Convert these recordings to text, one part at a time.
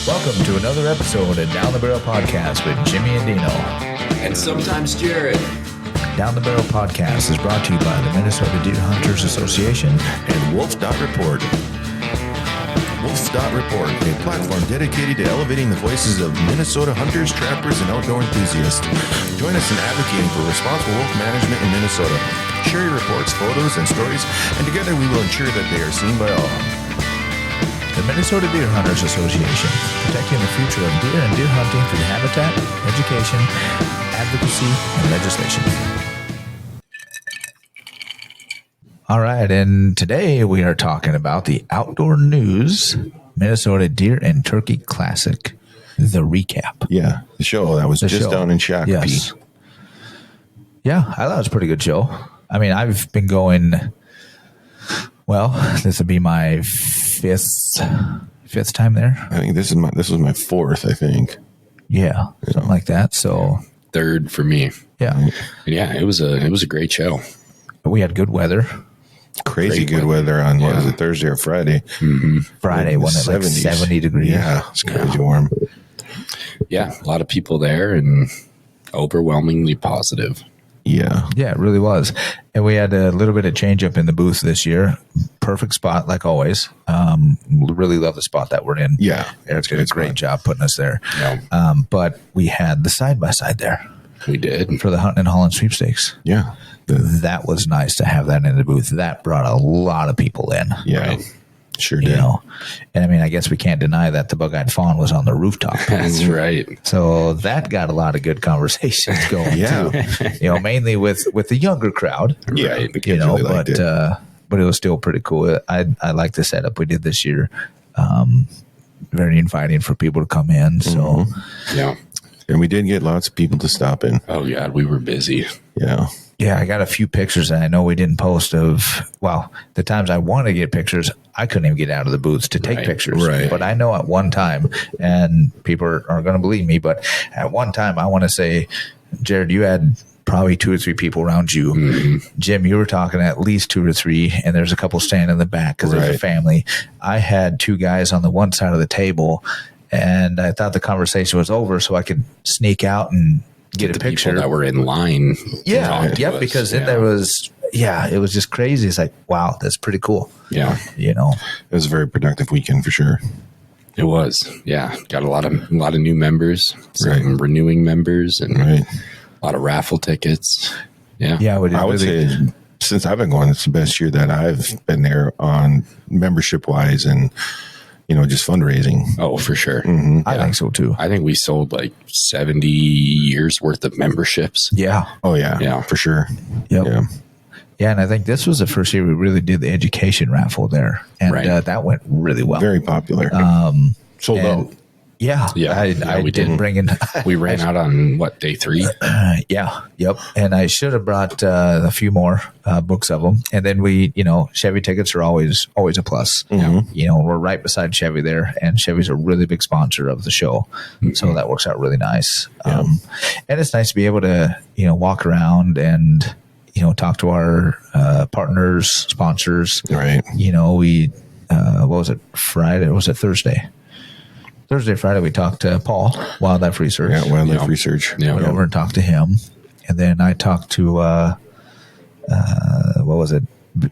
Welcome to another episode of Down the Barrel Podcast with Jimmy and Dino. And sometimes Jared. Down the Barrel Podcast is brought to you by the Minnesota Deer Hunters Association and Wolf.Report. Wolf.Report, a platform dedicated to elevating the voices of Minnesota hunters, trappers, and outdoor enthusiasts. Join us in advocating for responsible wolf management in Minnesota. Share your reports, photos, and stories, and together we will ensure that they are seen by all. The Minnesota Deer Hunters Association, protecting the future of deer and deer hunting through habitat, education, advocacy, and legislation. All right, and today we are talking about the Outdoor News Minnesota Deer and Turkey Classic, the recap. Yeah, the show that was just down in Shakopee. Yes. Yeah, I thought it was a pretty good show. I mean, I've been going, well, this would be my fifth time there. I think this was my fourth, I think. Yeah, something like that. So Third for me. yeah, And yeah, it was a great show. we had good weather. Crazy Great good weather on, what Yeah. was it, Thursday or Friday? Friday, wasn't it like 70 degrees? Yeah, it's crazy warm. Yeah, a lot of people there and overwhelmingly positive. Yeah. Yeah, it really was. And we had a little bit of change up in the booth this year. Perfect spot, like always. Really love the spot that we're in. Yeah. Eric's did a great job putting us there. Yeah, But we had the side-by-side there we did. for the Hunting and Holland sweepstakes. Yeah. That was nice to have that in the booth. That brought a lot of people in. Yeah. Right. Sure You did. know, and I mean, I guess we can't deny that the bug-eyed fawn was on the rooftop. That's right. So that got a lot of good conversations going Yeah. too. You know, mainly with the younger crowd. Yeah. Right. The You kids know, really liked it. but it was still pretty cool. I like the setup we did this year. Very inviting for people to come in. So Yeah. And we did get lots of people to stop in. Oh, God, we were busy. Yeah. yeah, I got a few pictures that I know we didn't post of. Well, the times I wanted to get pictures, I couldn't even get out of the booths to take Right, pictures. right. But I know at one time, and people are going to believe me, but at one time, I want to say, Jared, you had probably 2 or 3 people around you. Mm-hmm. Jim, you were talking at least 2 or 3, and there's a couple standing in the back because there's a Right. family. I had 2 guys on the one side of the table, and I thought the conversation was over, so I could sneak out and get a The picture. people that were in line. to Yeah, talk to yep. us. Because then Yeah. there was, it was just crazy. It's like, wow, that's pretty cool. Yeah, You know, It was a very productive weekend for sure. it was. Yeah, got a lot of new members, some Right. renewing members, and Right. a lot of raffle tickets. Yeah. yeah, we did I would really. say since I've been going, it's the best year that I've been there on membership wise and, just fundraising. Oh, for sure. I think so too. I think we sold like 70 years worth of memberships. Yeah, Oh yeah. Yeah. For sure. yep. Yeah. Yeah, and I think this was the first year we really did the education raffle there, and Right. that went really well. Very popular. Sold and- out. Yeah, Yeah, I we didn't did. bring in. We ran out on day 3. Yeah, yep. And I should have brought a few more books of them. And then we, Chevy tickets are always a plus. We're right beside Chevy there, and Chevy's a really big sponsor of the show, so that works out really nice. And it's nice to be able to, walk around and talk to our partners, sponsors. Right. We what was it, Friday? Or was it Thursday? Friday, we talked to Paul, Wildlife Research. Yeah. Wildlife Yeah. research. Yeah. Went over and talked to him, and then I talked to what was it?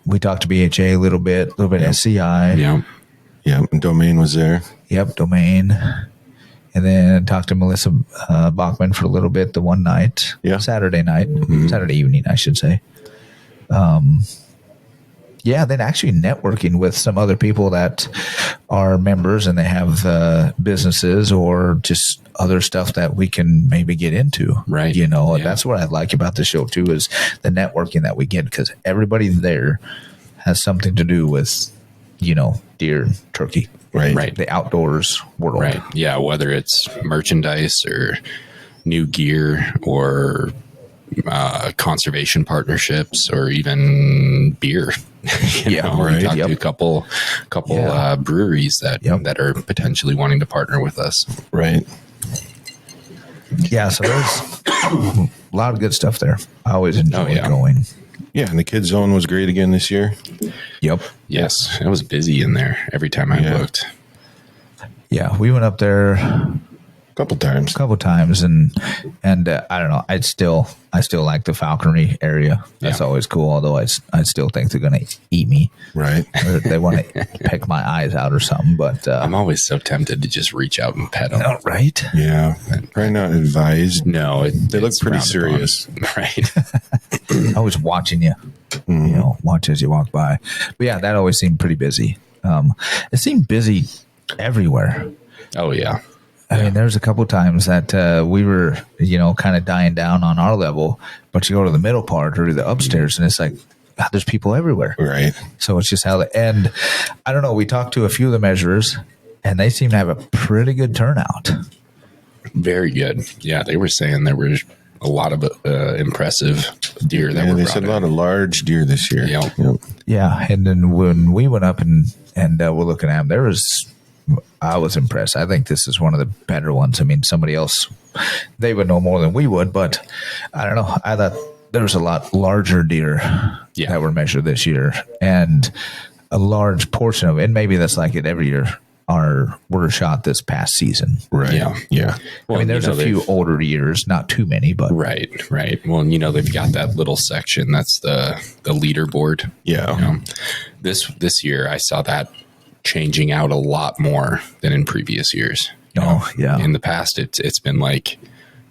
We talked to BHA a little bit SCI. Yeah. Yeah. And Domain was there. Yep, Domain. And then talked to Melissa Bachman for a little bit the one night. Yeah. Saturday night. Saturday evening, I should say. Then actually networking with some other people that are members and they have businesses or just other stuff that we can maybe get into. Right. And Yeah. that's what I like about the show too, is the networking that we get, because everybody there has something to do with, deer, turkey, Right. Right. the outdoors world. Right. Yeah. Whether it's merchandise or new gear or conservation partnerships or even beer. Yeah, We right. talked Yep. to a couple Yeah. breweries that Yep. that are potentially wanting to partner with us. Right. Yeah, so there's a lot of good stuff there. I always enjoy yeah. going. Yeah. And the kids zone was great again this year. Yep. Yes, it was busy in there every time I Yeah. looked. Yeah, we went up there A couple times. couple times, and I don't know. I still like the falconry area. That's Yeah. always cool. Although I still think they're gonna eat me. Right. Or they want to pick my eyes out or something. But I'm always so tempted to just reach out and pet them. no, right? Yeah. Probably not advised. No, They look it's pretty frowned upon. serious. Right. Always watching you. You know, watch as you walk by. But yeah, that always seemed pretty busy. It seemed busy everywhere. Oh yeah. I mean, there's a couple times that we were, you know, kind of dying down on our level, but you go to the middle part or the upstairs, and it's like, God, there's people everywhere. Right. So it's just how the and I don't know. We talked to a few of the measurers, and they seem to have a pretty good turnout. Very good. Yeah, they were saying there were a lot of impressive deer that Yeah, were they brought said a in. lot of large deer this year. Yep. Yeah, and then when we went up and we're looking at them, I was impressed. I think this is one of the better ones. I mean, somebody else, they would know more than we would, but I don't know. I thought there was a lot larger deer that were measured this year, and a large portion of it, and maybe that's like it every year, were shot this past season. Right. Yeah. Yeah. Well, I mean, there's you know, a few older years, not too many, but Right. Well, you know, they've got that little section that's the leaderboard. Yeah. You know, this year I saw that changing out a lot more than in previous years. You know, yeah. In the past, it's been like,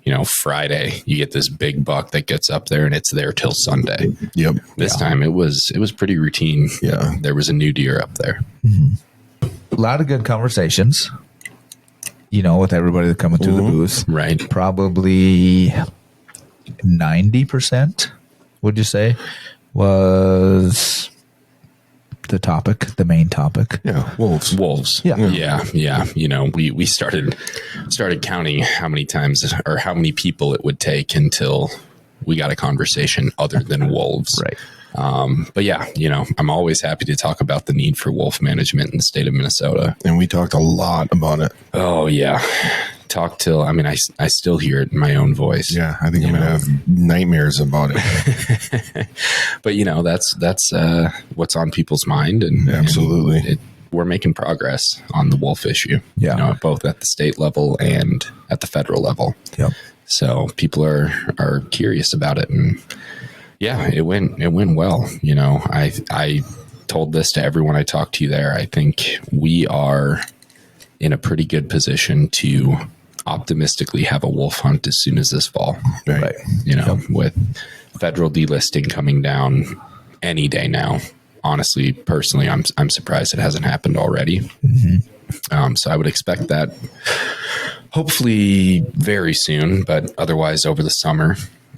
you know, Friday you get this big buck that gets up there and it's there till Sunday. Yep. This time it was pretty routine. Yeah. There was a new deer up there. a lot of good conversations, you know, with everybody that coming through the booth. Right. Probably 90%, would you say, was the main topic. Yeah. Wolves. Yeah. Yeah. You know, we started counting how many times or how many people it would take until we got a conversation other than wolves. Right. But yeah, you know, I'm always happy to talk about the need for wolf management in the state of Minnesota. And we talked a lot about it. Oh yeah. Talk till, I mean, I still hear it in my own voice. Yeah. I think I'm going to have nightmares about it. But you know, that's what's on people's mind. And Absolutely. and we're making progress on the wolf issue. Yeah. You know, both at the state level and at the federal level. Yep. So people are curious about it, and yeah, it went well. You know, I told this to everyone I talked to there. I think we are in a pretty good position to optimistically have a wolf hunt as soon as this fall. Right. You know, with federal delisting coming down any day now. Honestly, personally, I'm surprised it hasn't happened already. Mm-hmm. So I would expect that hopefully very soon, but otherwise over the summer.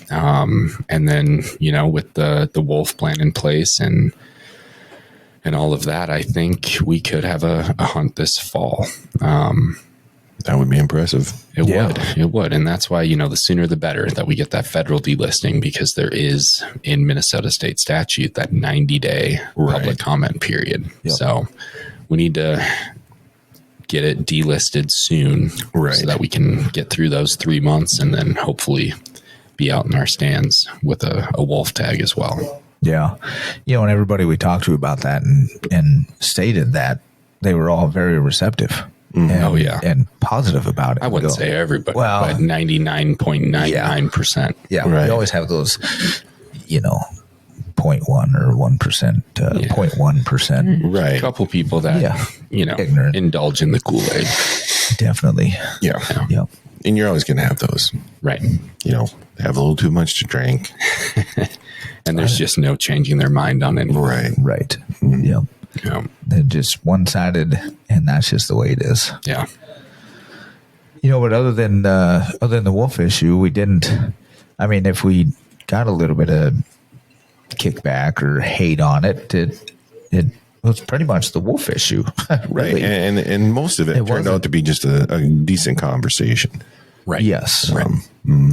And then, you know, with the wolf plan in place and all of that, I think we could have a hunt this fall. That would be impressive. It would. And that's why, you know, the sooner the better that we get that federal delisting, because there is in Minnesota state statute that 90-day public comment period. Yep. So we need to get it delisted soon so that we can get through those 3 months and then hopefully be out in our stands with a wolf tag as well. Yeah. You know, and everybody we talked to about that and stated that they were all very receptive. And, and positive about it. I wouldn't say everybody, well, but 99.99%. Yeah. You always have those, you know, 0.1 or 1%, 0.1%. Right. A couple people that, you know, ignorant. indulge in the Kool-Aid. Definitely. Yeah. Yep. And you're always going to have those. Right. You know, have a little too much to drink. And there's just no changing their mind on it. Right. Right. Yep. Yeah. They're just one-sided, and that's just the way it is. Yeah. You know, but other than the wolf issue, we didn't. I mean, if we got a little bit of kickback or hate on it, it was pretty much the wolf issue, really. Right. And most of it turned out to be just a decent conversation. Right. Yes.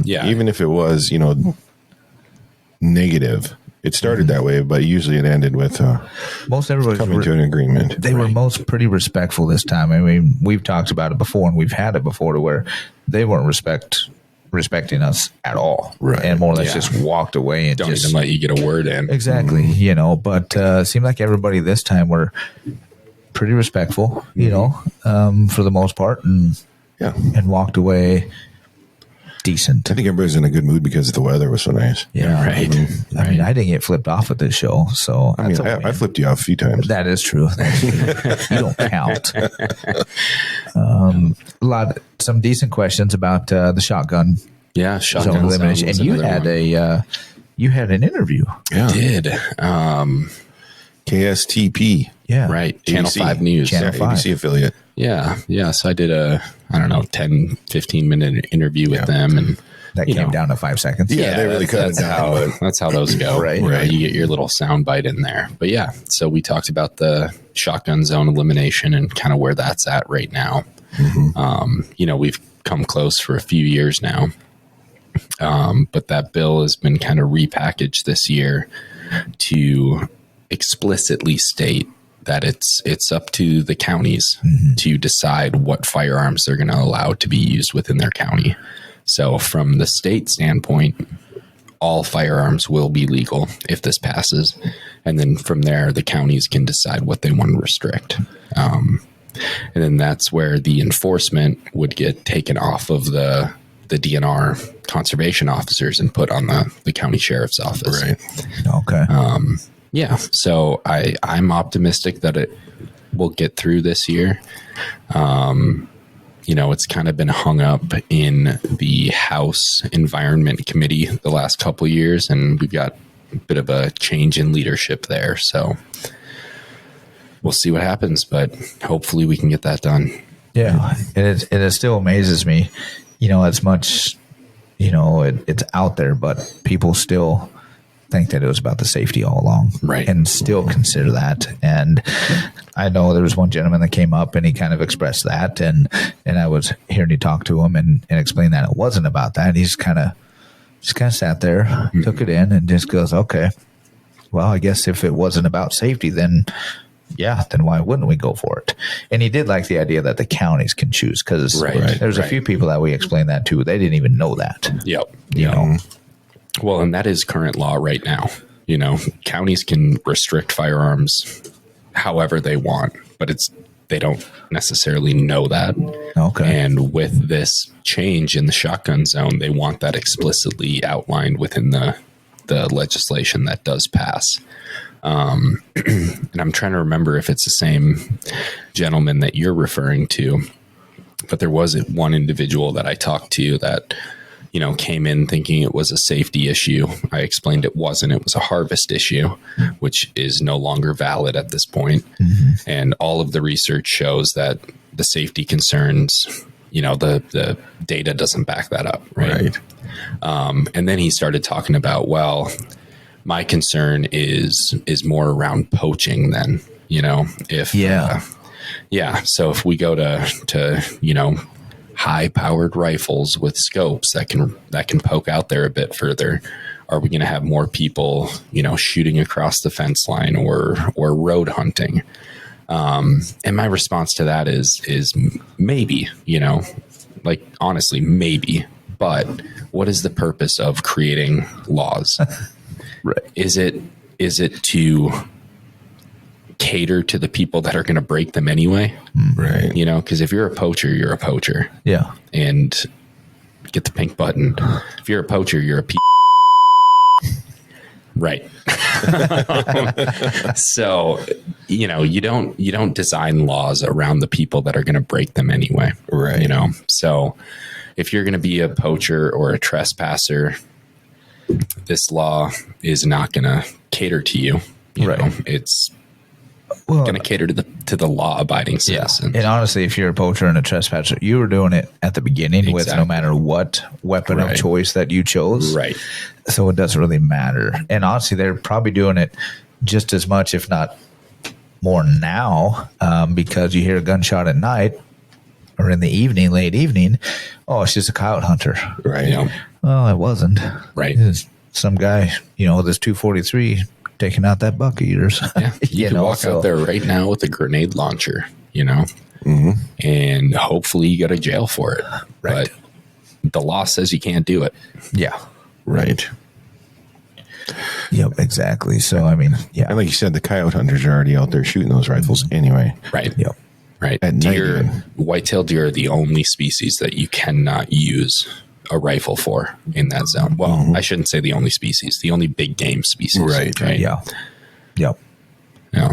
Yeah. Even if it was, you know, negative. It started that way, but usually it ended with most everybody coming to an agreement. They were most pretty respectful this time. I mean, we've talked about it before, and we've had it before to where they weren't respecting us at all, and more or less just walked away and don't just even let you get a word in. Exactly, you know. But it seemed like everybody this time pretty respectful, you know, for the most part, and walked away decent. I think everybody's in a good mood because the weather was so nice. Yeah, Right. I mean, I didn't get flipped off at this show, so I mean, I flipped you off a few times. that is true. You don't count. Some decent questions about the shotgun Yeah, zone shotgun elimination, zone was and you another had one. you had an interview. Yeah. Did KSTP. Yeah, right. Channel ABC. 5 News. Channel Yeah, 5. ABC affiliate. Yeah. So I did a, I don't know, 10, 15 minute interview with them. And That you came know. down to 5 seconds. Yeah, they really cut it down. That's how those go. Right. You know, Right. you get your little sound bite in there. But yeah, so we talked about the shotgun zone elimination and kind of where that's at right now. You know, we've come close for a few years now. But that bill has been kind of repackaged this year to explicitly state that it's up to the counties to decide what firearms they're going to allow to be used within their county. So from the state standpoint, all firearms will be legal if this passes. And then from there, the counties can decide what they want to restrict. And then that's where the enforcement would get taken off of the DNR conservation officers and put on the county sheriff's office. Right. Okay. Yeah. So I'm optimistic that it will get through this year. You know, it's kind of been hung up in the House Environment Committee the last couple of years, and we've got a bit of a change in leadership there. So we'll see what happens, but hopefully we can get that done. Yeah, it still amazes me, you know, as much, you know, it's out there, but people still think that it was about the safety all along, Right. and still consider that. And I know there was one gentleman that came up and he kind of expressed that, and I was hearing you talk to him and explain that it wasn't about that. He's kind of sat there, took it in, and just goes, okay, well, I guess if it wasn't about safety, then why wouldn't we go for it? And he did like the idea that the counties can choose, because Right. there's a Right. few people that we explained that to. They didn't even know that. Yep. You know, Well, and that is current law right now. You know, counties can restrict firearms however they want, but they don't necessarily know that. okay. And with this change in the shotgun zone, they want that explicitly outlined within the legislation that does pass. And I'm trying to remember if it's the same gentleman that you're referring to, but there was one individual that I talked to that, you know, came in thinking it was a safety issue. I explained it wasn't. It was a harvest issue, which is no longer valid at this point. And all of the research shows that the safety concerns, you know, the data doesn't back that up. Right. And then he started talking about, well, my concern is more around poaching then, you know, if, so if we go to, you know, high powered rifles with scopes that can poke out there a bit further, are we going to have more people, you know, shooting across the fence line or road hunting? And my response to that is maybe, you know, like honestly, maybe, but what is the purpose of creating laws? Right. Is it to cater to the people that are going to break them anyway? Right. You know, because if you're a poacher, you're a poacher. Yeah. And get the pink button. If you're a poacher, you're a right. So, you know, you don't design laws around the people that are going to break them anyway. Right. You know, so if you're going to be a poacher or a trespasser, this law is not going to cater to you. You Right. know, it's Well, going to cater to the law-abiding citizens. and honestly, if you're a poacher and a trespasser, you were doing it at the beginning with no Exactly. matter what weapon of Right. choice that you chose. Right. So it doesn't really matter. And honestly, they're probably doing it just as much, if not more now, because you hear a gunshot at night or in the evening, late evening. Oh, it's just a coyote hunter. Right. You know, Well, it wasn't. Right. It was some guy, you know, this 243 taking out that buck eaters. yeah, you can know, walk so- out there right now with a grenade launcher, you know, and hopefully you go to jail for it. Right. But the law says you can't do it. Yeah. Right. Yep, exactly. So, I mean, yeah. And like you said, the coyote hunters are already out there shooting those rifles anyway. Right. Yep. Right. At Deer, night. whitetail deer are the only species that you cannot use a rifle for in that zone. Well, I shouldn't say the only species, the only big game species. Right. Yeah. Yep. Yeah.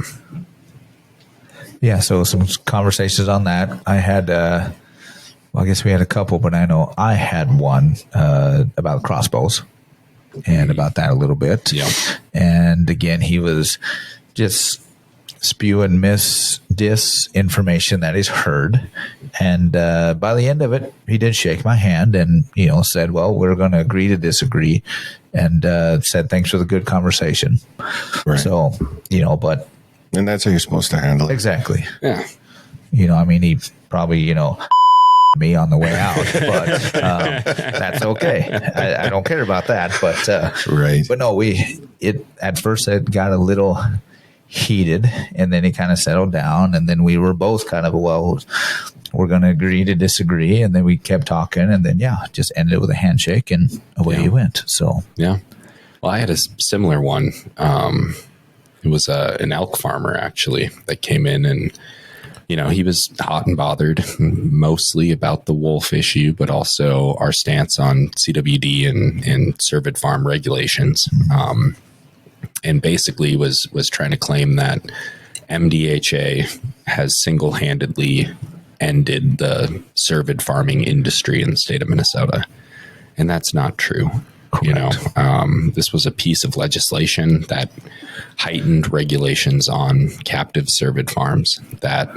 Yeah. So some conversations on that. I had, well, I guess we had a couple, but I know I had one about crossbows and about that a little bit. Yeah. And again, he was just spewing disinformation that he's heard. And by the end of it, he did shake my hand and, said, well, we're going to agree to disagree, and said, thanks for the good conversation. Right. So, but And that's how you're supposed to handle it. exactly, Yeah. I mean, he probably, me on the way out, but that's okay. I don't care about that. But Right. But no, at first it got a little heated, and then it kind of settled down, and then we were both kind of, well, we're going to agree to disagree, and then we kept talking, and then just ended with a handshake, and away he went. So Yeah. Well, I had a similar one. It was an elk farmer actually that came in, and he was hot and bothered mostly about the wolf issue, but also our stance on CWD and cervid farm regulations. And basically was trying to claim that MDHA has single-handedly ended the cervid farming industry in the state of Minnesota. And that's not true. This was a piece of legislation that heightened regulations on captive cervid farms, that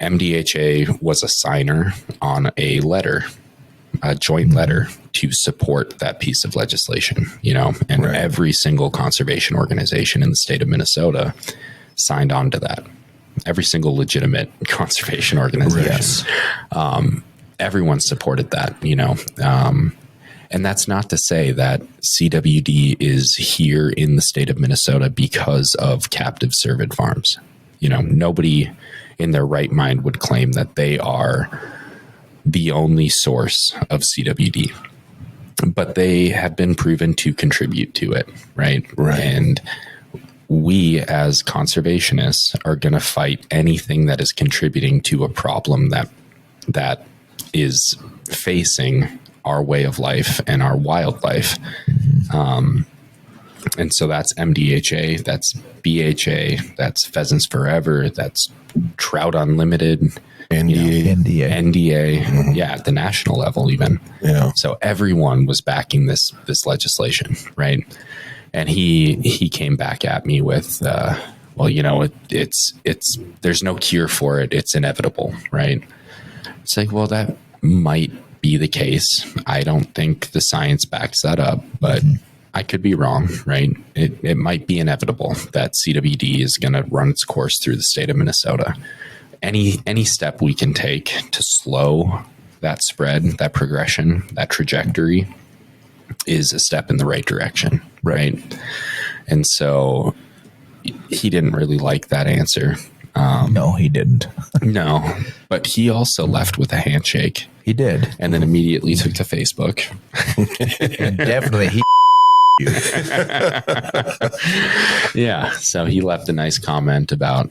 MDHA was a signer on a letter, a joint letter to support that piece of legislation, and Right. every single conservation organization in the state of Minnesota signed on to that. Every single legitimate conservation organization. yes, Everyone supported that, and that's not to say that CWD is here in the state of Minnesota because of captive cervid farms. Nobody in their right mind would claim that they are the only source of CWD, but they have been proven to contribute to it, right? Right. And we as conservationists are going to fight anything that is contributing to a problem that is facing our way of life and our wildlife. And so that's MDHA, that's BHA, that's Pheasants Forever, that's Trout Unlimited, NDA. NDA. yeah, at the national level even. Yeah. So everyone was backing this legislation, right? And he came back at me with, it's there's no cure for it. It's inevitable, right? It's like, well, that might be the case. I don't think the science backs that up, but I could be wrong, right? It might be inevitable that CWD is going to run its course through the state of Minnesota. Any step we can take to slow that spread, that progression, that trajectory is a step in the right direction, right? And so he didn't really like that answer. No, he didn't. No, but he also left with a handshake He did, and then immediately took to Facebook. and definitely he. Yeah. So he left a nice comment about,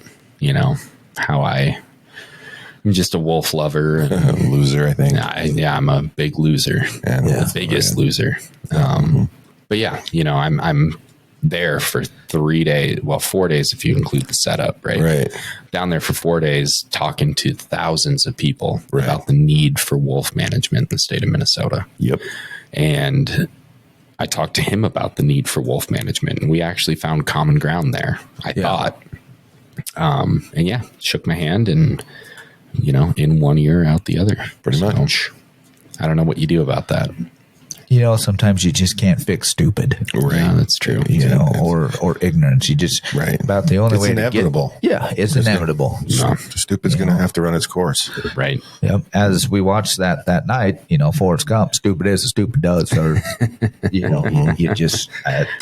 how I'm just a wolf lover. And Loser, I think. I'm a big loser. Yeah, The biggest loser. But yeah, I'm there for 3 days. Well, 4 days if you include the setup, right? Right. Down there for 4 days talking to thousands of people Right. about the need for wolf management in the state of Minnesota. Yep. And I talked to him about the need for wolf management, and we actually found common ground there, I thought. And yeah, shook my hand, and, in one ear, out the other. Pretty much. I don't know what you do about that. Sometimes you just can't fix stupid. Right. Yeah, that's true. Or ignorance. You just Right. about the only It's way inevitable. to get. Yeah, it's inevitable. No, The stupid's going to have to run its course. right. Yep. As we watched that night, Forrest Gump, stupid is as stupid does, or you just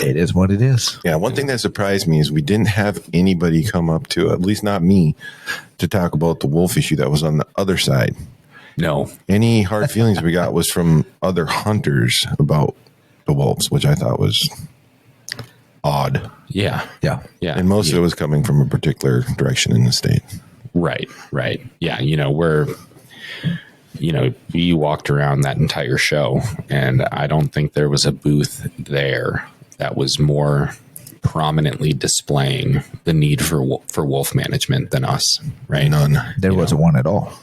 it is what it is. Yeah, one thing that surprised me is we didn't have anybody come up to, at least not me, to talk about the wolf issue that was on the other side. No. Any hard feelings we got was from other hunters about the wolves, which I thought was odd. Yeah. Yeah. Yeah. And most of it was coming from a particular direction in the state. Right. Yeah. We walked around that entire show, and I don't think there was a booth there that was more prominently displaying the need for wolf management than us. Right. None. There wasn't one at all.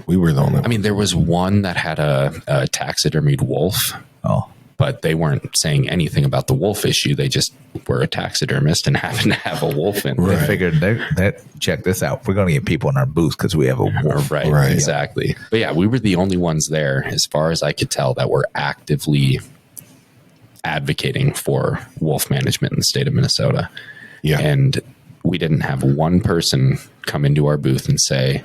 We were the only. I mean, there was one that had a taxidermied wolf, Oh, but they weren't saying anything about the wolf issue. They just were a taxidermist and happened to have a wolf in there. they figured that check this out. We're going to get people in our booth because we have a wolf. Right, exactly. But yeah, we were the only ones there, as far as I could tell, that were actively advocating for wolf management in the state of Minnesota. Yeah. And we didn't have one person come into our booth and say,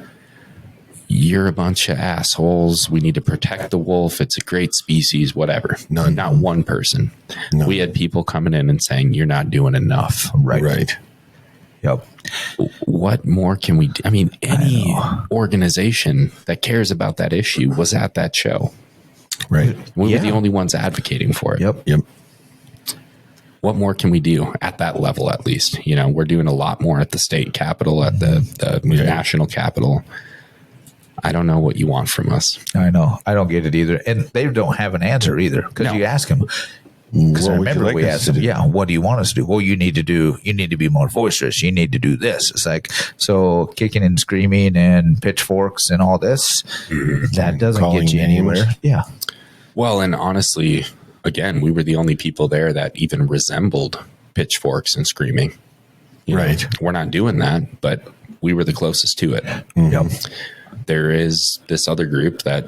"You're a bunch of assholes. We need to protect the wolf. It's a great species," whatever. None. Not one person. No. We had people coming in and saying, "You're not doing enough." Right. Yep. What more can we do? I mean, any organization that cares about that issue was at that show. Right. We Yeah. were the only ones advocating for it. Yep. Yep. What more can we do at that level, at least? We're doing a lot more at the state capitol, at the national capitol. I don't know what you want from us. I know. I don't get it either. And they don't have an answer either because No. you ask them. Because I What would you remember like we us asked to them, do? yeah, what do you want us to do? Well, you need to be more boisterous. You need to do this. It's like, so kicking and screaming and pitchforks and all this, that doesn't Calling get you names. anywhere. Yeah. Well, and honestly, again, we were the only people there that even resembled pitchforks and screaming. Right. We're not doing that, but we were the closest to it. Yep. There is this other group that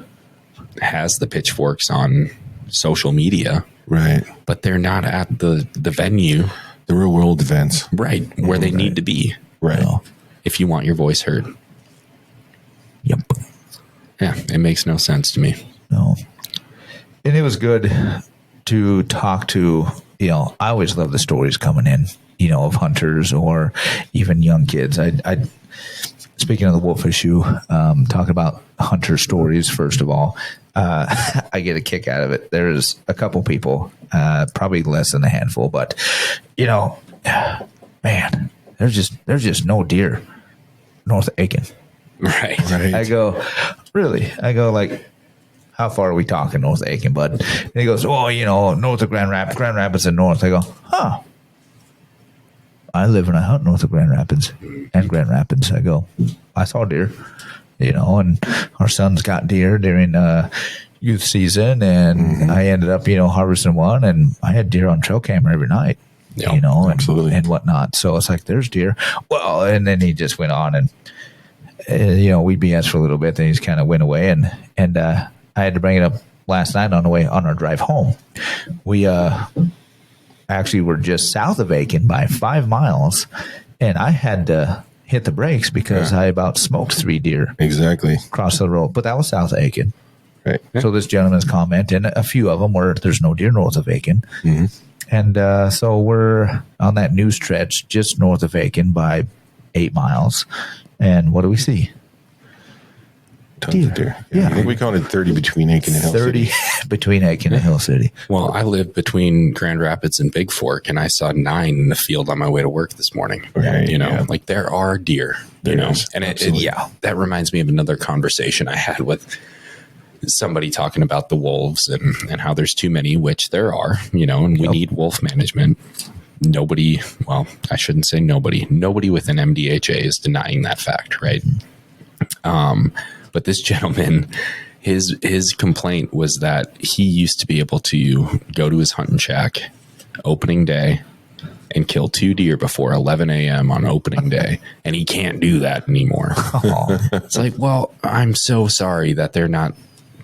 has the pitchforks on social media, Right. but they're not at the venue, The real world events. right, where they need to be Right. No. if you want your voice heard. Yep. Yeah, it makes no sense to me. No. And it was good to talk to, I always love the stories coming in, of hunters or even young kids. I speaking of the wolf issue, talking about hunter stories, first of all, I get a kick out of it. There's a couple people, probably less than a handful, but, man, there's just no deer north of Aiken. Right. Right. I go, really? I go, like, how far are we talking north of Aiken, bud? And he goes, north of Grand Rapids. Grand Rapids and north. I go, huh. I live and I hunt north of Grand Rapids and Grand Rapids. I go, I saw deer, and our son's got deer during youth season, and I ended up, harvesting one, and I had deer on trail camera every night, Yeah, absolutely. and whatnot. So it's like, there's deer. Well, and then he just went on and, we BS for a little bit, then he just kind of went away, and I had to bring it up last night on our drive home. We actually were just south of Aiken by 5 miles, and I had to hit the brakes because I about smoked 3 deer Exactly. across the road. But that was south of Aiken. Right. So this gentleman's comment, and a few of them were, there's no deer north of Aiken. And so we're on that new stretch just north of Aiken by 8 miles. And what do we see? Tons of deer. Yeah. I think we counted 30 between Aiken and Hill 30 City. between Aiken and Hill City. Well, I live between Grand Rapids and Big Fork, and I saw 9 in the field on my way to work this morning. Right, Like there are deer, There is, and absolutely. that reminds me of another conversation I had with somebody talking about the wolves and how there's too many, which there are, and we need wolf management. Nobody, well, I shouldn't say nobody within MDHA is denying that fact, right? But this gentleman, his complaint was that he used to be able to go to his hunting shack opening day and kill 2 deer before 11 a.m. on opening day, and he can't do that anymore. It's like, well, I'm so sorry that they're not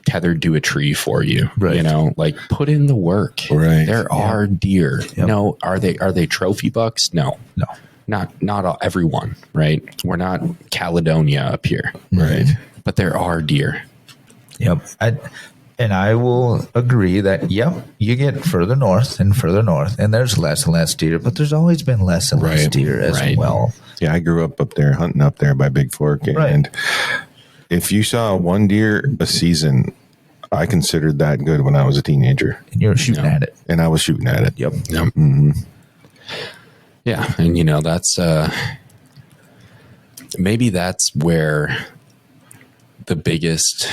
tethered to a tree for you. Right. Like put in the work. Right. There are deer. Yep. No, are they trophy bucks? No. Not all, everyone, right? We're not Caledonia up here. Right. But there are deer. Yep. I will agree that, you get further north, and there's less and less deer, but there's always been less and less Right. deer as Right. well. Yeah, I grew up there, hunting up there by Big Fork. And Right. if you saw 1 deer a season, I considered that good when I was a teenager. And you're shooting at it. And I was shooting at it. Yep. Yep. Yeah. And, that's maybe that's where the biggest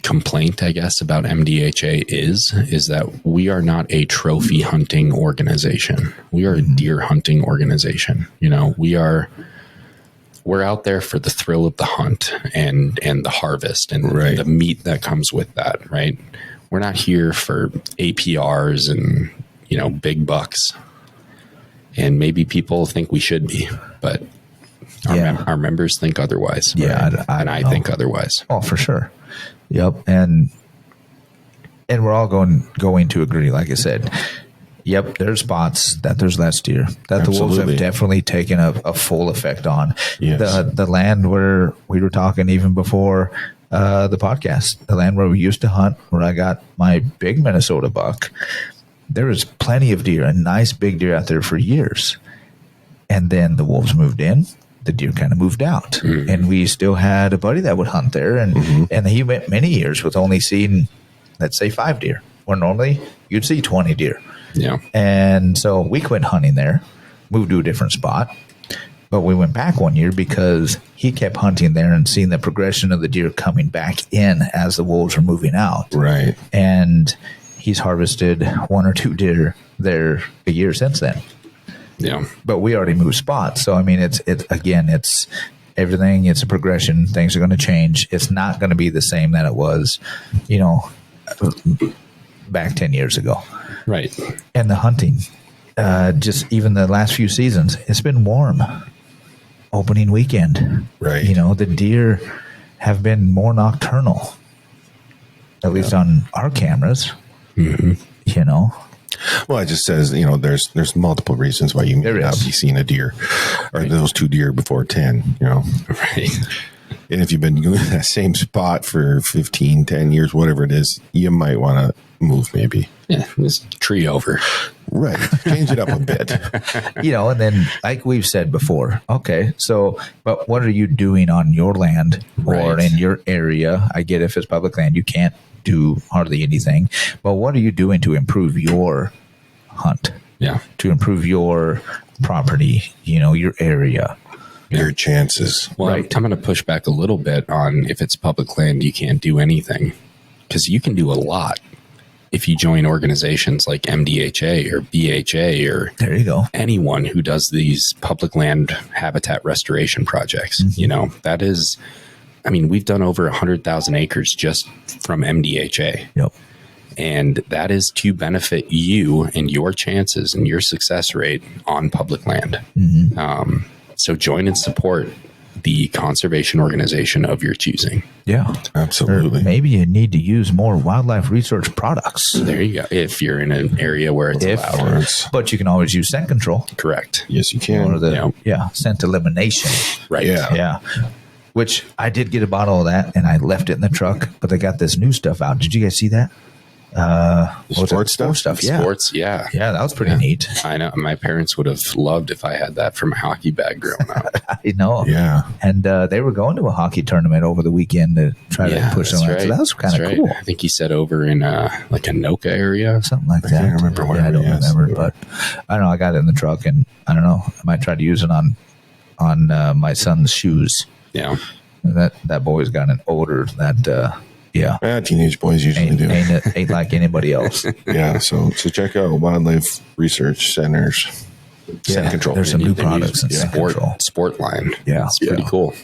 complaint, I guess, about MDHA is that we are not a trophy hunting organization. We are a deer hunting organization. We're out there for the thrill of the hunt and the harvest and the meat that comes with that, right? We're not here for APRs and, big bucks. And maybe people think we should be, but our members think otherwise. Yeah. Right? I think otherwise. Oh, for sure. Yep. And we're all going to agree, like I said. Yep, there's spots that there's less deer that the wolves have definitely taken a full effect on. Yes. The land where we were talking even before the podcast, the land where we used to hunt, where I got my big Minnesota buck, there was plenty of deer, a nice big deer out there for years. And then the wolves moved in. The deer kind of moved out, and we still had a buddy that would hunt there, and he went many years with only seeing, let's say, 5 deer, where normally you'd see 20 deer. Yeah. And so we quit hunting there, moved to a different spot, but we went back one year because he kept hunting there and seeing the progression of the deer coming back in as the wolves were moving out. Right. And he's harvested 1 or 2 deer there a year since then. Yeah. But we already moved spots. So, I mean, it's everything. It's a progression. Things are going to change. It's not going to be the same that it was, back 10 years ago. Right. And the hunting, just even the last few seasons, it's been warm. Opening weekend. Right. The deer have been more nocturnal, at least on our cameras. Well, it just says, there's multiple reasons why you may not be seeing a deer or those 2 deer before 10, Right. And if you've been doing that same spot for 15, 10 years, whatever it is, you might want to move maybe. Yeah. This tree over. Right. Change it up a bit. And then like we've said before, okay, so, but what are you doing on your land or in your area? I get if it's public land, you can't do hardly anything, but what are you doing to improve your hunt? Yeah. To improve your property, your area. Your chances. Well, I'm going to push back a little bit on if it's public land, you can't do anything, because you can do a lot if you join organizations like MDHA or BHA or there you go, anyone who does these public land habitat restoration projects. That is, we've done over 100,000 acres just from MDHA. Yep. And that is to benefit you and your chances and your success rate on public land. So join and support the conservation organization of your choosing. Yeah, absolutely. Or maybe you need to use more wildlife research products. There you go. If you're in an area where it's allowed. But you can always use scent control. Correct. Yes, you can. Or scent elimination. Right. Yeah. Which I did get a bottle of that and I left it in the truck, but they got this new stuff out. Did you guys see that? Sports stuff. Yeah. Sports. Yeah. Yeah. That was pretty neat. I know. My parents would have loved if I had that for my hockey bag growing up. I know. Yeah. And they were going to a hockey tournament over the weekend to try to push them. Right. So that was kind of cool. I think he said over in like a Anoka area. Something like that. I can't remember where. I don't remember, but I don't know. I got it in the truck and I don't know. I might try to use it on my son's shoes. Yeah. That boy's got an odor that, teenage boys usually do. Ain't like anybody else. Yeah, so check out Wildlife Research Center's scent control. There's some new products in scent control. Sport line. Yeah. It's pretty cool.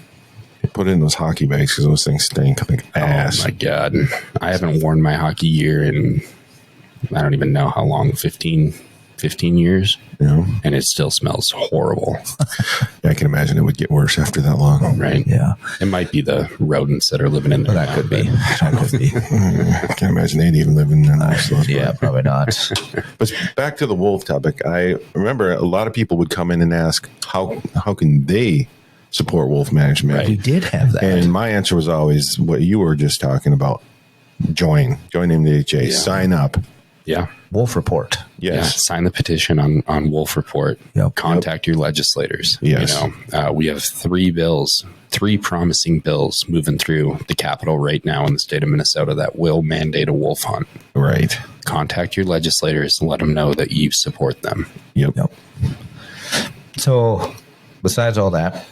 Put in those hockey bags because those things stink like ass. Oh my God. I haven't worn my hockey gear in, I don't even know how long, 15 years. Yeah. And it still smells horrible. Yeah, I can imagine it would get worse after that long. Right. Yeah. It might be the rodents that are living in there. That could be. I can't imagine they'd even live in there. Yeah, probably not. But back to the wolf topic. I remember a lot of people would come in and ask, how can they support wolf management? Right. We did have that. And my answer was always what you were just talking about. Join MDHA. Yeah. Sign up. Yeah. Wolf Report. Yes. Yeah, sign the petition on Wolf Report. Yep. Contact your legislators. Yes. We have 3 promising bills moving through the Capitol right now in the state of Minnesota that will mandate a wolf hunt. Right. Contact your legislators and let them know that you support them. Yep. So, besides all that,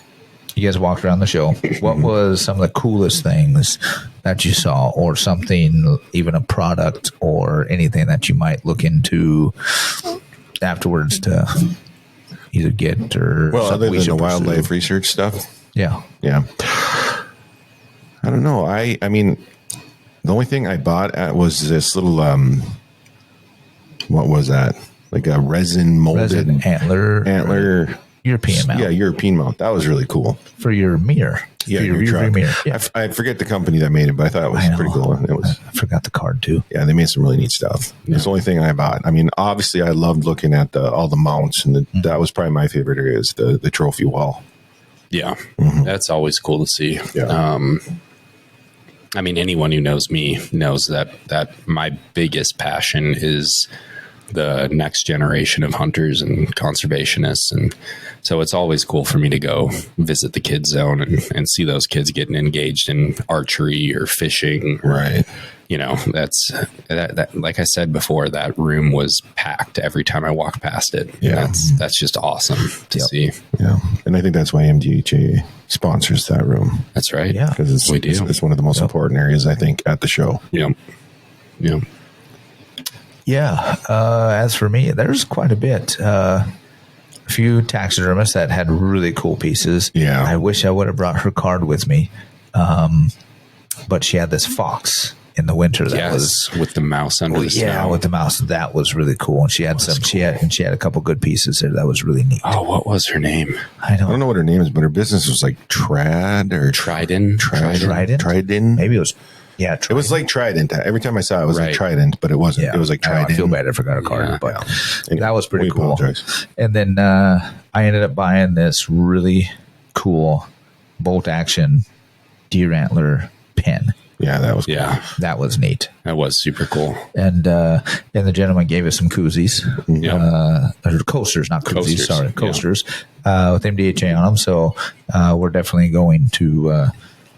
you guys walked around the show. What was some of the coolest things that you saw, or something, even a product or anything that you might look into afterwards to either get or Well, something other we than should the pursue? wildlife research stuff. Yeah. Yeah. I don't know. I mean, the only thing I bought was this little, what was that? Like a resin molded Resin antler European mount. Yeah, European mount. That was really cool. For your mirror. Yeah, For your your rearview truck. mirror. Yeah. I forget the company that made it, but I thought it was I know. pretty cool. It was, I forgot the card too. yeah, they made some really neat stuff. It's the only thing I bought. I mean, obviously, I loved looking at all the mounts, and that was probably my favorite area is the trophy wall. Yeah, that's always cool to see. Yeah. I mean, anyone who knows me knows that my biggest passion is the next generation of hunters and conservationists. And so it's always cool for me to go visit the kids zone and see those kids getting engaged in archery or fishing. Right. You know, that's that like I said before, that room was packed every time I walked past it. Yeah. That's just awesome to see. Yeah. And I think that's why MDHA sponsors that room, That's right. Yeah. because We do. it's one of the most important areas, I think, at the show. Yep. Yep. Yeah. As for me, there's quite a bit. A few taxidermists that had really cool pieces. Yeah. I wish I would have brought her card with me. But she had this fox in the winter that was with the mouse under the yeah, snow. with the mouse. That was really cool. And she had she had a couple good pieces there that was really neat. Oh, what was her name? I I don't don't know what her name is, but her business was like Trident. Trident. Trident. Maybe it was It was like Trident. Every time I saw it, it was like Right. Trident, but it wasn't. Yeah, It was like I know, Trident. I feel bad I forgot a card, Yeah. but Anyway, that was pretty we cool. apologize. And then I ended up buying this really cool bolt action deer antler pin. Yeah, that was cool. Yeah, That was neat. that was super cool. And the gentleman gave us some koozies, or coasters, not koozies. Coasters, Sorry, yeah. coasters with MDHA on them. So we're definitely going to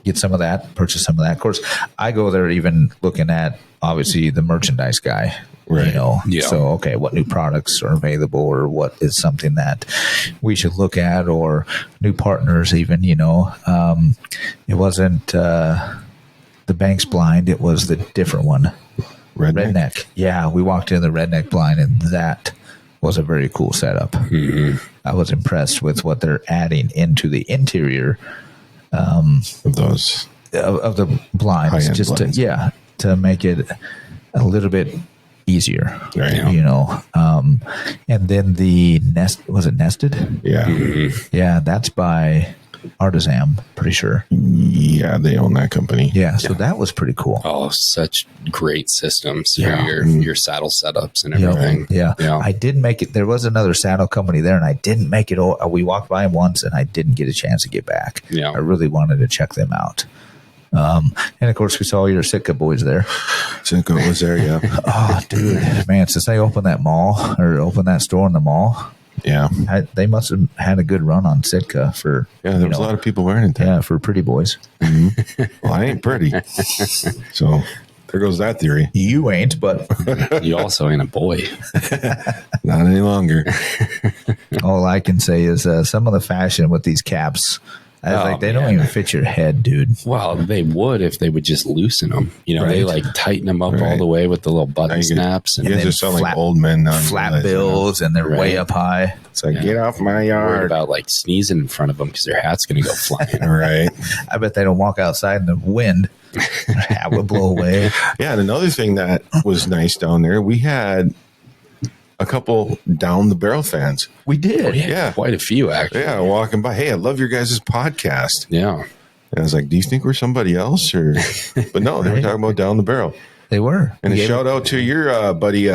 get some of that, purchase some of that. Of course, I go there even looking at obviously the merchandise guy. Right. You know, Yeah. so okay, what new products are available, or what is something that we should look at, or new partners, even. You know, it wasn't the Banks blind; it was the different one. Redneck. Yeah, we walked in the Redneck blind, and that was a very cool setup. I was impressed with what they're adding into the interior Of those. of the blinds, High-end just blinds. to make it a little bit easier. Right. You know, and then the nest, was it nested? Yeah. Yeah, that's by Artisan, pretty sure. Yeah, they own that company. Yeah, so that was pretty cool. Oh, such great systems Yeah. for your saddle setups and Yeah, everything. yeah. Yeah. I didn't make it. There was another saddle company there, and I didn't make it. We walked by them once, and I didn't get a chance to get back. Yeah. I really wanted to check them out. And of course, we saw your Sitka boys there. Cinco was there, yeah. Oh, dude, man! Since they opened that mall or opened that store in the mall, Yeah. they must have had a good run on Sitka for Yeah, there was a lot of people wearing it there. yeah, for pretty boys. Well, I ain't pretty. So there goes that theory. You ain't, but You also ain't a boy. Not any longer. all I can say is some of the fashion with these caps. I was Oh, like, they don't man. even fit your head, dude. Well, they would if they would just loosen them. You know, they Right. like tighten them up all Right. the way with the little button Now you can- snaps. And You guys then just sound flat- like old men now. Flat bills, and they're way Right. up high. It's like, Yeah. get off my worried yard. about like sneezing in front of them because their hat's going to go flying. All right. I bet they don't walk outside in the wind. Hat would blow away. Yeah, and another thing that was nice down there, we had a couple down the barrel fans. We did. Yeah. Quite a few, actually. Yeah, walking by. Hey, I love your guys' podcast. Yeah. And I was like, do you think we're somebody else? Or but no, they were Right. talking about down the barrel. They were. And We a gave shout out to your buddy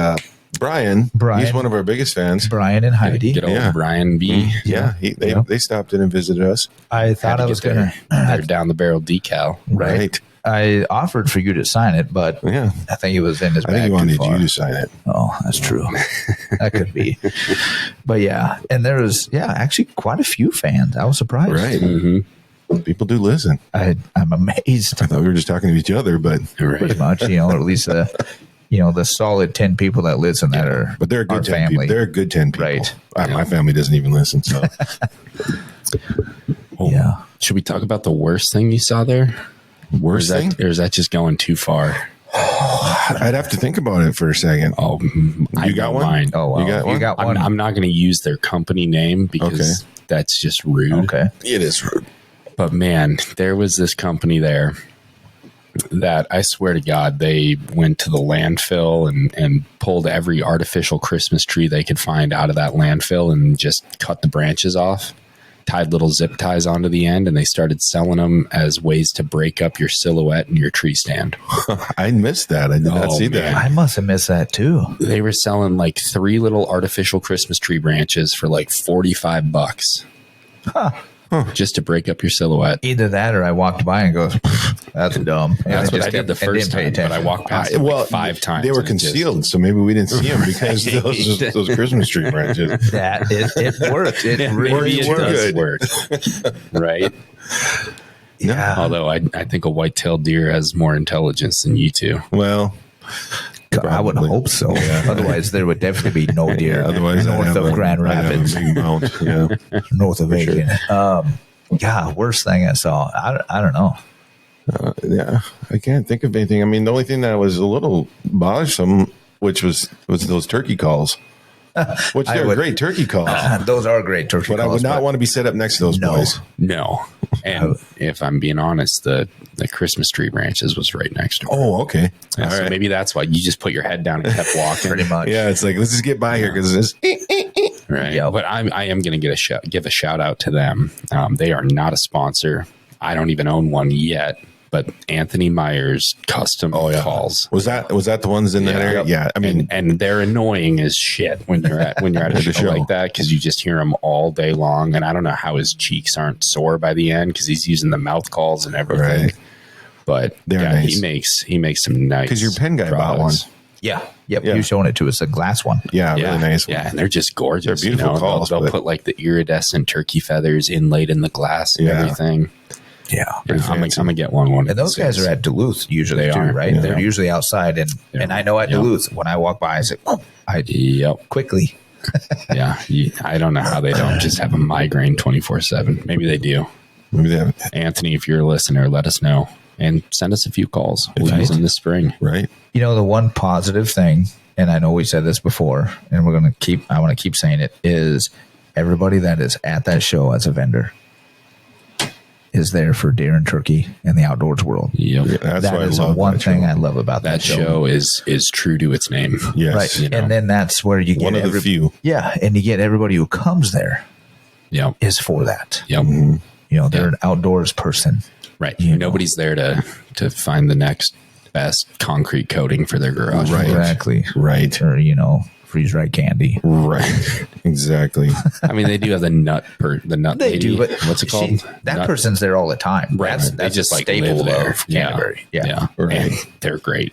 Brian. Brian. He's one of our biggest fans. Brian and Heidi. Get old Yeah. Brian B. Yeah, Yeah. they stopped in and visited us. I thought I was going their to. down the barrel decal. Right. I offered for you to sign it, but Yeah. I think it was in his I think bag he too wanted far. you to sign it. Oh, that's true. That could be. But yeah, and there was actually quite a few fans. I was surprised. Right. Mm-hmm. People do listen. I'm amazed. I thought we were just talking to each other, but Right. Pretty much, or at least the solid 10 people that listen that are But they're a our good 10 family. people. They're a good 10 people. Right. My family doesn't even listen, so. Yeah. Should we talk about the worst thing you saw there? Worst thing? Or is that just going too far? I'd have to think about it for a second. Oh, You got one? Mine. Oh, wow. You got one? got one. I'm not going to use their company name because that's just rude. Okay. It is rude. But man, there was this company there that I swear to God, they went to the landfill and pulled every artificial Christmas tree they could find out of that landfill and just cut the branches off, tied little zip ties onto the end, and they started selling them as ways to break up your silhouette and your tree stand. I missed that. I did not see that. I must have missed that too. They were selling like 3 little artificial Christmas tree branches for like $45. Just to break up your silhouette. Either that or I walked by and goes, that's dumb. And That's what I just did the kept- and first didn't pay time, but I attention. walked past them like 5 times. They were and it just- concealed, so maybe we didn't see them because those Christmas tree branches. That it worked. It Maybe really it worked. does good. work. Right? Yeah. Although I think a white-tailed deer has more intelligence than you two. Well, I would Probably. hope so. Otherwise, there would definitely be no deer otherwise, north of Grand Rapids, I'd have a big mount. Yeah. north of Aiken. Yeah, worst thing I saw. I don't know. Yeah, I can't think of anything. I mean, the only thing that was a little bothersome, which was those turkey calls, which I they're would- great turkey calls, Those are great turkey but I would calls, not want to be set up next to those No. boys. No. And if I'm being honest, the Christmas tree branches was right next door. Oh, okay. Yeah, All so right. maybe that's why you just put your head down and kept walking. pretty much. Yeah, it's like let's just get by here because this. Right. Yeah. But I am going to give a shout out to them. They are not a sponsor. I don't even own one yet. But Anthony Myers custom calls. Was that the ones in that area? Yeah, I mean, and they're annoying as shit when you're at a show, show. like that because you just hear him all day long. And I don't know how his cheeks aren't sore by the end because he's using the mouth calls and everything. Right. But They're yeah, nice. he makes some nice. because your pen guy bought one. products. Yeah. Yep. Yeah. You're showing it to us, a glass one. Yeah, Yeah, really nice. yeah, and they're just gorgeous. They're beautiful calls, They'll but- put like the iridescent turkey feathers inlaid in the glass and Yeah. everything. Yeah. Yeah, I'm fancy. gonna get one. And those guys are at Duluth usually They too, are, right? yeah. They're usually outside, and I know at Yeah. Duluth when I walk by, I say, "Oh, I Yep. quickly." Yeah. I don't know how they don't just have a migraine 24/7. Maybe they do. Maybe they have, Anthony, if you're a listener, let us know and send us a few calls. We'll Right. use them this spring. right? You know, the one positive thing, and I know we said this before, and I want to keep saying it, is everybody that is at that show as a vendor is there for deer and turkey and the outdoors world. Yep. That's That why I is the love one that thing show. I love about That show is true to its name. Yes, Right. you know. And then that's where you get one of the few. Yeah, and you get everybody who comes there Yep. is for that. Yep. You know, they're an outdoors person. Right. You know. Nobody's there to find the next best concrete coating for their garage. Right. Exactly. Right. Or, freeze dried candy. Right. Exactly. I mean, they do have the nut They lady. do, but What's it called? see, that Nut- person's there all the time. Right. That's They just a like staple live there. of Canterbury. Yeah. Right. And they're great.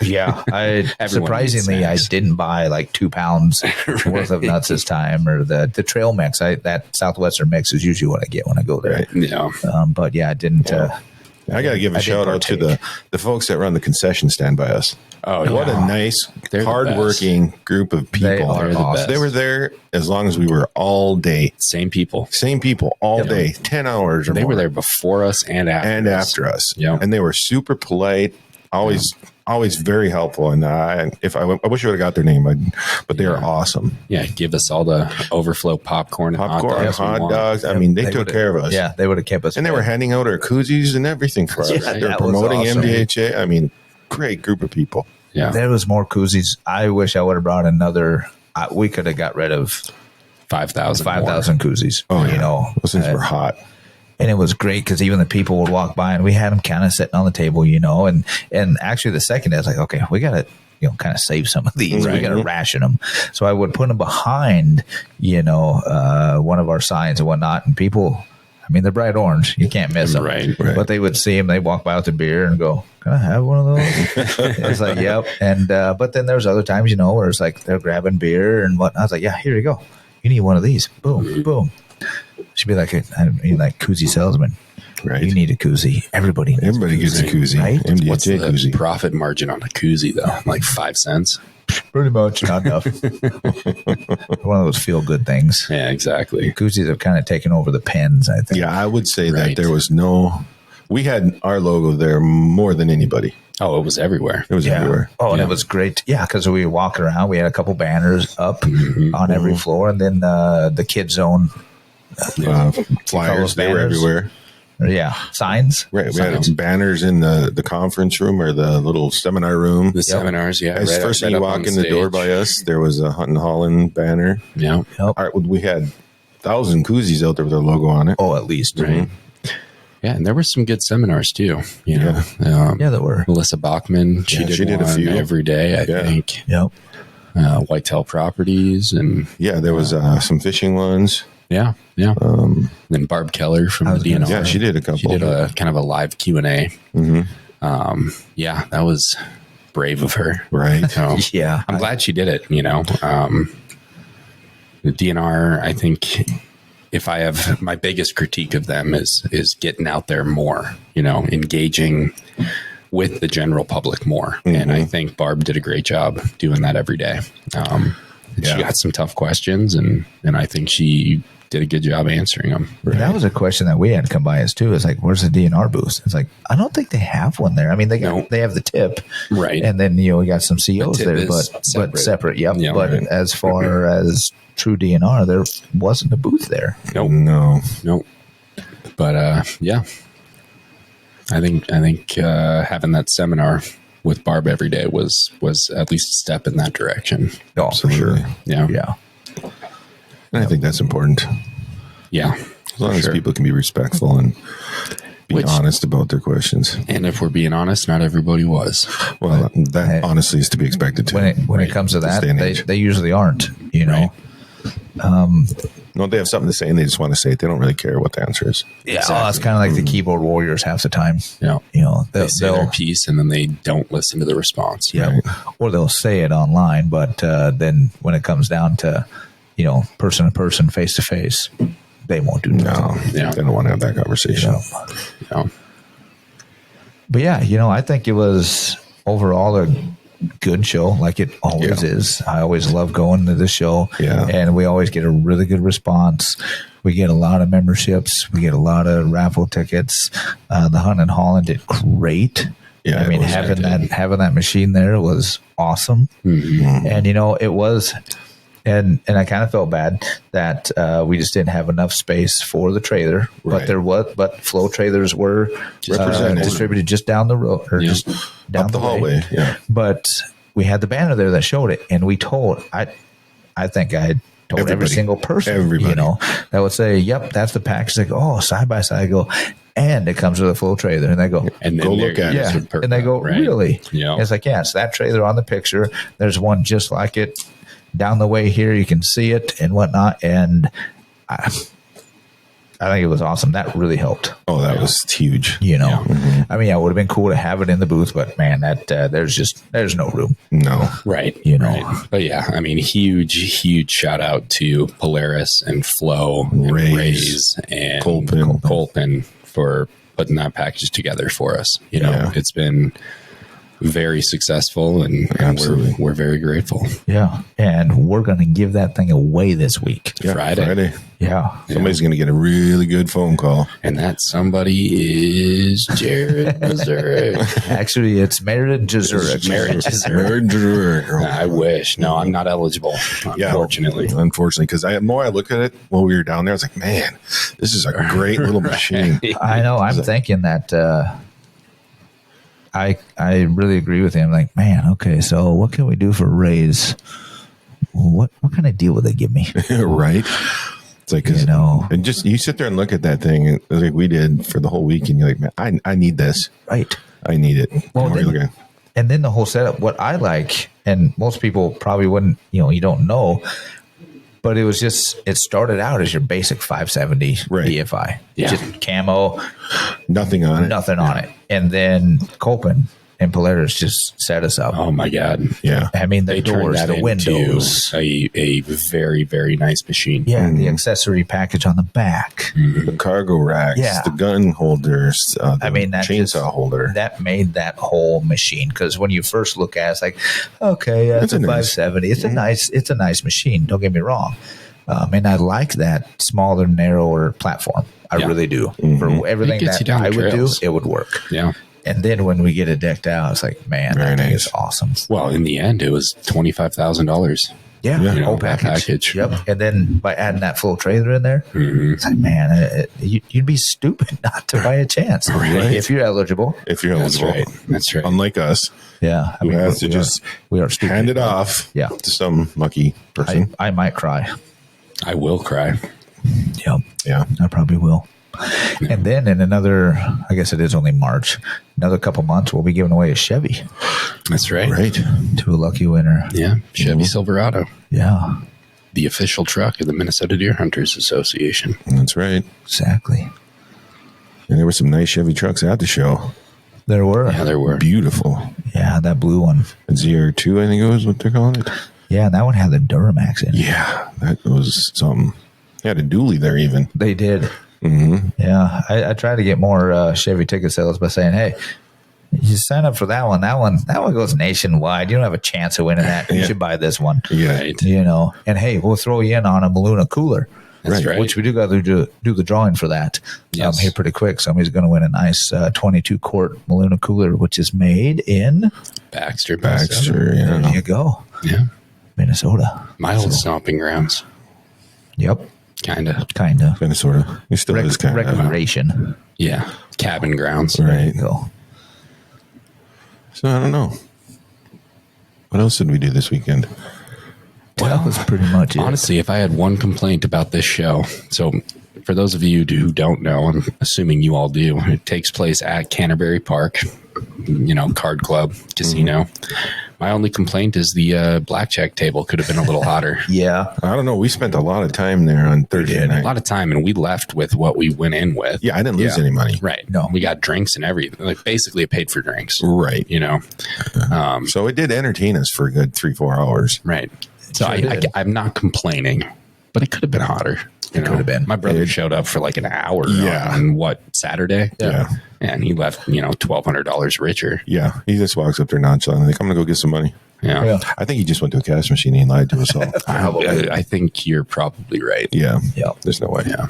Yeah. I Everyone surprisingly, needs I snacks. didn't buy like 2 pounds worth of nuts this time, or the trail mix. That Southwestern mix is usually what I get when I go there. Right. Yeah. But yeah, I didn't. I got to give a I did shout out to partake. the folks that run the concession stand by us. Oh, What yeah. a nice, They're the hardworking group of people. They are They're the awesome. best. They were there as long as we were all day. Same people. Same people all Yep. day, 10 hours or They more. were there before us and after and us. after us. Yeah. And they were super polite, always very helpful. And I wish I would have got their name, but they are awesome. Yeah, give us all the overflow popcorn and Popcorn, hot dogs. we hot want. dogs. I mean, they took would've- care of us. Yeah, they would have kept us. And they were fed. handing out our koozies and everything for us. Yeah, They were that was promoting awesome. MDHA. I mean, great group of people. Yeah, There was more koozies. I wish I would have brought another. We could have got rid of 5,000. 5,000 koozies. Oh, yeah. You know, Those things were hot. and it was great because even the people would walk by and we had them kind of sitting on the table, and actually the second day I was like, okay, we got to kind of save some of these. We Right. got to ration them. So I would put them behind one of our signs and whatnot, and people. I mean, they're bright orange. You can't miss them. Right. But they would see them. They walk by with the beer and go, "Can I have one of those?" It's like, "Yep." And but then there's other times, where it's like they're grabbing beer and whatnot. I was like, "Yeah, here you go. You need one of these." Boom, boom. Should be like like koozie salesman. Right. You need a koozie. Everybody needs Everybody gets a koozie. right? MDHJ What's the koozie. profit margin on a koozie though? Like 5 cents? pretty much not enough. One of those feel good things. Yeah, exactly. Koozies have kind of taken over the pens, I think. Yeah, I would say that Right. there was we had our logo there more than anybody. Oh, it was everywhere. It was everywhere. Oh, and Yeah. it was great. Yeah, because we walked around. We had a couple banners up on every floor, and then the kid zone. Flyers, they were banners? everywhere. Yeah, signs. Right. We had banners in the conference room or the little seminar room. The seminars, yeah. As first right you up walk on in the door stage. by us, there was a Hunt and Holland banner. Yeah. All right, we had 1,000 koozies out there with our logo on it. Oh, at least. Right. Yeah, and there were some good seminars too. You know, Yeah, there were. Melissa Bachman, she Yeah, did she did a one few. every day, I Yeah. think. Yep. Whitetail Properties, and Yeah, there was some fishing ones. yeah. Then Barb Keller from the was gonna DNR. Yeah, she did a couple. She did a kind of a live Q&A. Yeah, that was brave of her. Right. So Yeah. I'm glad she did it. You know, the DNR. I think if I have my biggest critique of them is getting out there more. You know, engaging with the general public more. And I think Barb did a great job doing that every day. She got some tough questions, and I think she did a good job answering them. That was a question that we had come by us too. It's like, where's the DNR booth? It's like, I don't think they have one there. I mean, they have the tip, Right. And then we got some COs tip there, is but separate. separate. Yep. Yeah, but right. as far as true DNR, there wasn't a booth there. Nope. No. Nope. But yeah, I think having that seminar with Barb every day was at least a step in that direction. Oh, for sure. Yeah. Yeah. And I think that's important. Yeah. As long as people can be respectful and be honest about their questions. And if we're being honest, not everybody was. Well, that honestly is to be expected too. When it comes to that, day and age. they usually aren't, Right. No, they have something to say and they just want to say it. They don't really care what the answer is. Yeah. Oh, it's kind of like the keyboard warriors half the time. Yeah. They'll They say their piece and then they don't listen to the response. yeah, or they'll say it online, but then when it comes down to, person to person, face to face, they won't do No, nothing. Yeah. they don't want to have that conversation. Yeah. But yeah, I think it was overall a good show, like it always is. I always love going to the show, and we always get a really good response. We get a lot of memberships. We get a lot of raffle tickets. The Hunt and Holland did great. Yeah, I mean, it was having that machine there was awesome, and it was. And I kind of felt bad that we just didn't have enough space for the trailer, but Flow trailers were Represented. distributed just down the road or just down Up the way. hallway. Yeah. But we had the banner there that showed it, and we told I think I had told every Everybody. single person, Everybody. that would say, "Yep, that's the package." They go, "Oh, side by side." I go, and it comes with a Flow trailer, and they go, And then Go look at it. yeah, and they go, right? really? Yeah. And it's like, yeah, it's that trailer on the picture. There's one just like it down the way here. You can see it and whatnot. And I think it was awesome. That really helped. Oh, that was huge. I mean, it would have been cool to have it in the booth, but man, that there's no room. No. Right. Right. But yeah, I mean, huge shout out to Polaris and Flow and Rays and Colpin. for putting that package together for us. It's been very successful and Absolutely. we're very grateful. Yeah. And we're going to give that thing away this week. Yeah, Friday. Yeah. Somebody's going to get a really good phone call. And that somebody is Jared Missouri. Actually, it's Meredith Jazurek. I wish. No, I'm not eligible, unfortunately. Unfortunately, because the more I look at it while we were down there, I was like, man, this is a great little machine. I know. I'm thinking that I really agree with him. Like, man, okay, so what can we do for Rays? What kind of deal would they give me? Right? It's like, and just you sit there and look at that thing, and like we did for the whole week, and you're like, man, I need this. Right. I need it. Well, And we're looking- and then the whole setup, what I like, and most people probably wouldn't, you don't know, but it started out as your basic 570 BFI. Yeah. Just camo, nothing on it. nothing on it. And then Colpin and Polaris just set us up. Oh my God. Yeah. I mean, the They turned doors, that the into windows. a very, very nice machine. Yeah, the accessory package on the back. The cargo racks, Yeah. the gun holders, the I mean, that chainsaw holder. That made that whole machine, because when you first look at it, it's like, okay, it's a nice. 570. It's a nice machine. Don't get me wrong. And I like that smaller, narrower platform. I Yeah. really do. For everything It gets that you down I the would do, trails. it would work. Yeah. And then when we get it decked out, it's like, man, Very that thing nice. is awesome. Well, in the end, it was $25,000. Yeah, Yeah. the whole that package. Yep. And then by adding that full trailer in there, it's like, man, you'd be stupid not to buy a chance if you're eligible. If you're That's eligible. right. That's right. Unlike us, Yeah, I who has to we just we are stupid. hand it off Yeah. to some mucky person. I might cry. I will cry. Yep. Yeah. I probably will. And then in another, I guess it is only March, another couple months, we'll be giving away a Chevy That's right. Right. to a lucky winner. Yeah. Chevy Silverado, Yeah, the official truck of the Minnesota Deer Hunters Association. That's right. exactly. And there were some nice Chevy trucks at the show. There were. Yeah, there were. Beautiful. Yeah, that blue one. ZR2, I think it was what they're calling it. Yeah, and that one had the Duramax in it. Yeah. That was something. They had a dually there even. They did. Mm-hmm. Yeah, I try to get more Chevy ticket sales by saying, hey, you sign up for that one. That one goes nationwide. You don't have a chance of winning that. You Yeah. should buy this one. Yeah. Right. You know, and hey, we'll throw you in on a Maluna cooler. That's right. Which we do got to do the drawing for that Yes. here pretty quick. Somebody's going to win a nice 22 quart Maluna cooler, which is made in. Baxter. Baxter, There yeah. you go, Yeah. Minnesota. My old stomping grounds. Yep, Kind of. kind of. Kind of, sort of. It still is kind of. Recreation. Yeah. Cabin grounds. There Right. you go. So I don't know. What else did we do this weekend? Well, that was pretty much it. Honestly, if I had one complaint about this show, so for those of you who don't know, I'm assuming you all do, it takes place at Canterbury Park, card club, casino. My only complaint is the blackjack table could have been a little hotter. Yeah. I don't know. We spent a lot of time there on Thursday A night. lot of time, and we left with what we went in with. Yeah, I didn't lose any money. Right. No. We got drinks and everything. Like basically it paid for drinks. Right. So it did entertain us for a good 3-4 hours. Right. So Sure did. I'm not complaining, but it could have been hotter. It could have been. My brother showed up for like an hour Yeah. on Saturday? Yeah. And he left, $1,200 richer. Yeah. He just walks up there nonchalantly, like, I'm going to go get some money. Yeah. Yeah. I think he just went to a cash machine and he lied to us all. I think you're probably right. Yeah. Yeah. There's no way. Yeah.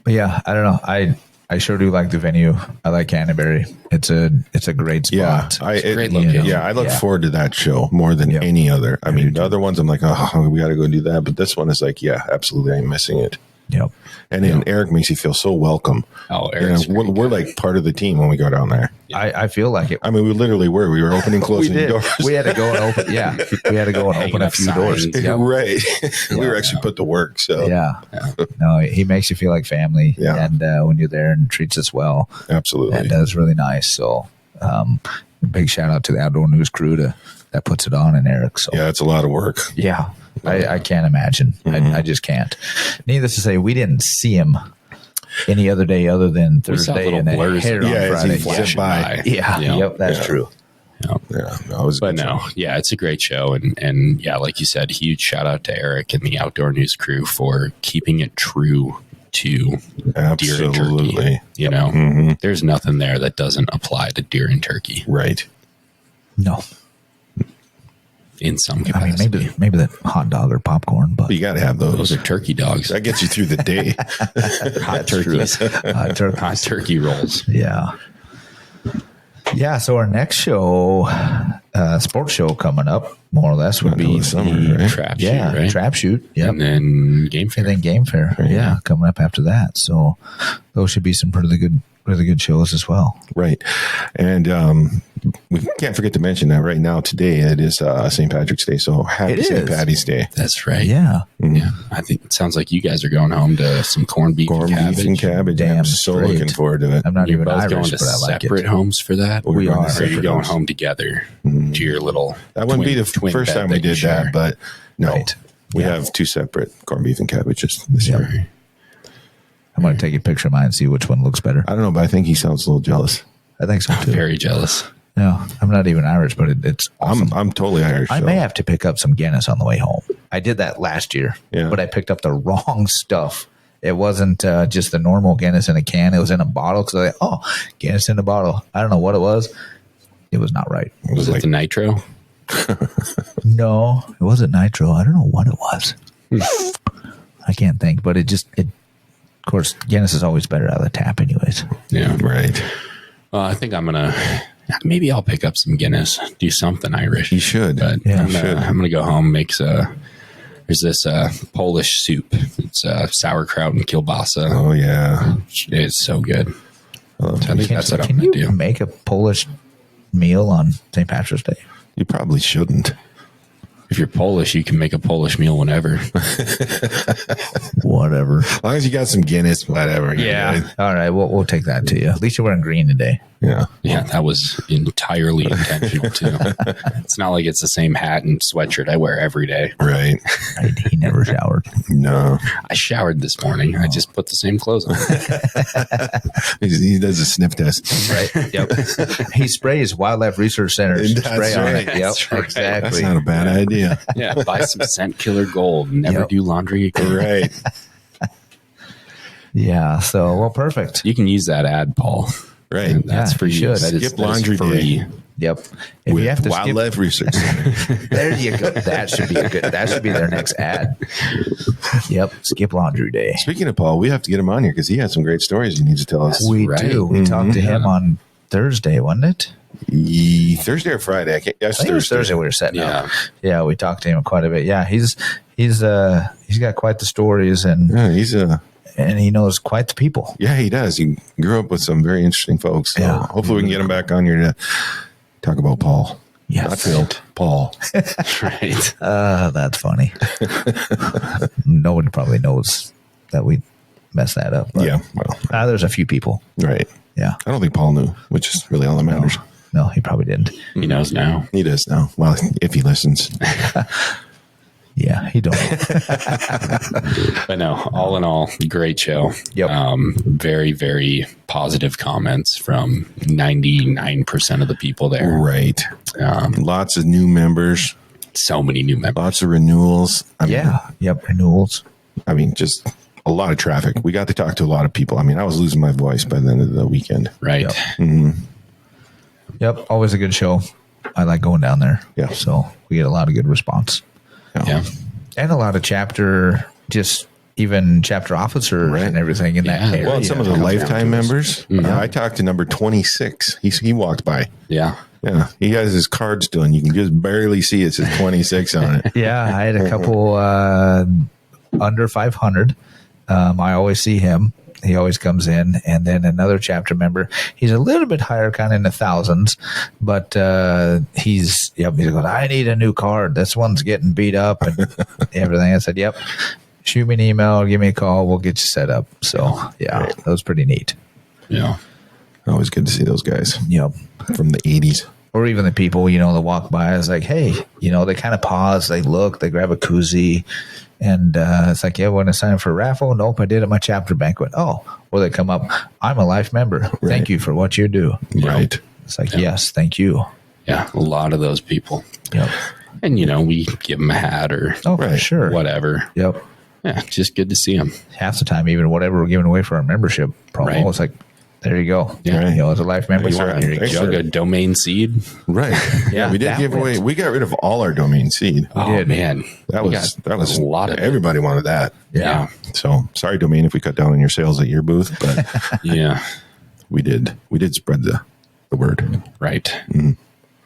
But yeah, I don't know. I sure do like the venue. I like Canterbury. It's a great Yeah. spot. great location. Yeah. I look Yeah. forward to that show more than Yeah. any other. I mean, the other ones I'm like, oh, we got to go do that. But this one is like, yeah, absolutely. I'm missing it. Yep. And then Eric makes you feel so welcome. Oh, You know, Eric's we're like part of the team when we go down there. I feel like it. I mean, we literally were. We were opening, We closing did. doors. We had to go and open. Yeah, we had to go and Hanging open a up few doors. signs. Yep. Right. We were actually put to work. So Yeah. No, he makes you feel like family. Yeah. And when you're there and treats us well, absolutely. and does really nice. So, big shout out to the Outdoor News crew that puts it on, and Eric. So Yeah, it's a lot of work. yeah, I can't imagine. I just can't. Needless to say, we didn't see him any other day other than We saw Thursday little and then blurs. here Yeah, on as he Friday. flashed by. Yeah. Yep. That's true. Yeah, no, it was a But good no, yeah, it's a great show. And yeah, like you said, huge shout out to Eric and the Outdoor News crew for keeping it true to show. deer and Absolutely. turkey. There's nothing there that doesn't apply to deer and turkey Right. No, in some I mean capacity. maybe that hot dog or popcorn, but You got to have Those those. are turkey dogs. That gets you through the day. Hot turkeys. turkey. Hot turkey rolls. Yeah. Yeah. So our next show, sports show coming up, more or less, would Until be the summer, the right? Trap yeah shoot, right? trap shoot. Yep. And then game fair. And then game fair. Yeah, coming up after that. So those should be some really good shows as well. Right. And we can't forget to mention that right now, today, it is St. Patrick's Day. So happy It St. is. Patty's Day. That's right. Yeah. Yeah. I think it sounds like you guys are going home to some corned beef, Corned and cabbage. beef and cabbage. Damn I'm so straight. looking forward to it. I'm not You're even both Irish, going to but I like separate it. homes for that? We're going to Or are you separate going homes. home together to your little That wouldn't be the twin first bed time we you did share? that, but no. Right. We Yeah. have two separate corned beef and cabbages this year. I'm going to take a picture of mine and see which one looks better. I don't know, but I think he sounds a little jealous. I think so too. Very jealous. No, I'm not even Irish, but it's awesome. I'm totally Irish. I so- may have to pick up some Guinness on the way home. I did that last year, Yeah. but I picked up the wrong stuff. It wasn't just the normal Guinness in a can. It was in a bottle. Because I was like, oh, Guinness in a bottle. I don't know what it was. It was not right. Was it the nitro? No, it wasn't nitro. I don't know what it was. I can't think, but of course, Guinness is always better out of the tap anyways. Yeah. Right. I think maybe I'll pick up some Guinness, do something Irish. You should. But Yeah, I'm gonna go home, there's this Polish soup. It's sauerkraut and kielbasa. Oh, yeah. It's so good. So I think that's what I'm Can gonna you do. make a Polish meal on St. Patrick's Day? You probably shouldn't. If you're Polish, you can make a Polish meal whenever. Whatever. As long as you got some Guinness, whatever. Yeah. All right. We'll take that to you. At least you're wearing green today. Yeah. Yeah, that was entirely intentional too. It's not like it's the same hat and sweatshirt I wear every day. Right. He never showered. No. I showered this morning. I just put the same clothes on. He does a sniff test. Right. Yep. He sprays Wildlife Research Center That's spray on right. it. Yep. That's right. Exactly. That's not a bad idea. Yeah, buy some Scent Killer Gold. Never Yep. do laundry again. Right. Yeah. So, well, perfect. You can use that ad, Paul. Right. And that's Yeah, for you you. should. That is, Skip that is laundry free. day. Yep. If With you have to skip, Wildlife Research Center. there you go. That should be that should be their next ad. Yep. Skip laundry day. Speaking of Paul, we have to get him on here because he has some great stories he needs to tell us. We right. do. We talked to him on Thursday, wasn't it? Thursday or Friday? I I think it was Thursday we were setting Yeah. up. Yeah, we talked to him quite a bit. Yeah, he's got quite the stories and Yeah, he knows quite the people. yeah, he does. He grew up with some very interesting folks. So Yeah. hopefully we can get him back on here to talk about Paul. Yes. Not Phil. Paul. Right. That's funny. Nobody probably knows that we messed that up. But, Yeah. Well, there's a few people. right. Yeah. I don't think Paul knew, which is really all that matters. No, he probably didn't. He knows now. He does now. Well, if he listens. Yeah, he don't. But no, all in all, great show. Yep. Very, very positive comments from 99% of the people there. Right. Lots of new members, So many new members. lots of renewals. I mean, Yeah. Yep. Renewals. I mean, just a lot of traffic. We got to talk to a lot of people. I mean, I was losing my voice by the end of the weekend. Right. Yep. Always a good show. I like going down there. Yeah. So we get a lot of good response Yeah. and a lot of chapter officers Right. and everything in that Yeah. area. Well, and some of the come down lifetime to us. members. I talked to number 26. He walked by. Yeah. Yeah. He has his card still, and you can just barely see it says 26 on it. Yeah, I had a couple under 500. I always see him. He always comes in, and then another chapter member. He's a little bit higher, kind of in the thousands, but he's going, I need a new card. This one's getting beat up and everything. I said, yep. Shoot me an email, give me a call. We'll get you set up. So yeah, that was pretty neat. Yeah. Always good to see those guys Yep. from the 80s. Or even the people, that walk by. It's like, hey, they kind of pause, they look, they grab a koozie. And it's like, yeah, want to sign up for a raffle? Nope, I did at my chapter banquet. Oh, or they come up, I'm a life member. Thank you for what you do. Right. It's like, yes, thank you. Yeah. A lot of those people. Yep. And, we give them a hat or Oh, for Right. sure. whatever. Yep. Yeah. Just good to see them. Half the time, even whatever we're giving away for our membership promo, Right. it's like, there you go. Yeah. Right. As a life member, Thanks, you sir. want here you Thanks, go. sir. Jug a domain seed. Right. Yeah, we did that give away. went. We got rid of all our domain seed. Oh, did. man. That We was got a lot of it. everybody wanted that. Yeah. So sorry, domain, if we cut down on your sales at your booth, but Yeah. we did spread the word. Right.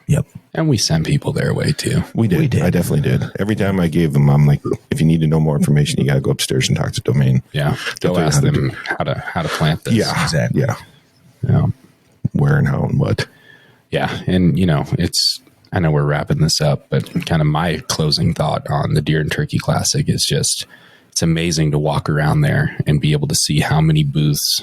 Yep. And we send people their way too. We did. We did. I definitely did. Every time I gave them, I'm like, if you need to know more information, you got to go upstairs and talk to domain. Yeah. Go tell you ask how to them how to plant this. Yeah. Exactly. Yeah. Yeah. Where and how and what. Yeah. And, I know we're wrapping this up, but kind of my closing thought on the Deer and Turkey Classic is just, it's amazing to walk around there and be able to see how many booths